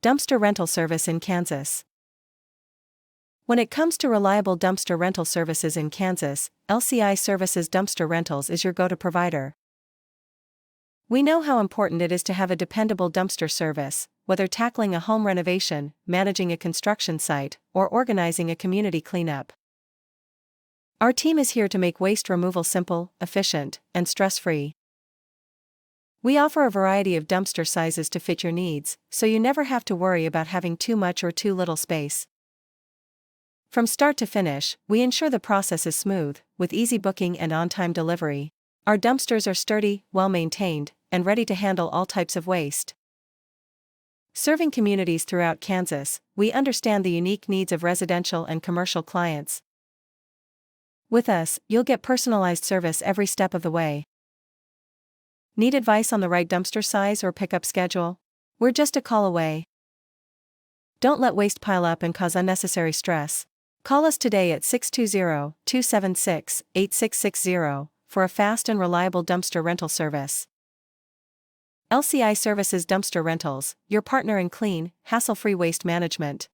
Dumpster rental service in Kansas. When it comes to reliable dumpster rental services in Kansas, LCI Services Dumpster Rentals is your go-to provider. We know how important it is to have a dependable dumpster service, whether tackling a home renovation, managing a construction site, or organizing a community cleanup. Our team is here to make waste removal simple, efficient, and stress-free. We offer a variety of dumpster sizes to fit your needs, so you never have to worry about having too much or too little space. From start to finish, we ensure the process is smooth, with easy booking and on-time delivery. Our dumpsters are sturdy, well-maintained, and ready to handle all types of waste. Serving communities throughout Kansas, we understand the unique needs of residential and commercial clients. With us, you'll get personalized service every step of the way. Need advice on the right dumpster size or pickup schedule? We're just a call away. Don't let waste pile up and cause unnecessary stress. Call us today at 620-276-8660 for a fast and reliable dumpster rental service. LCI Services Dumpster Rentals, your partner in clean, hassle-free waste management.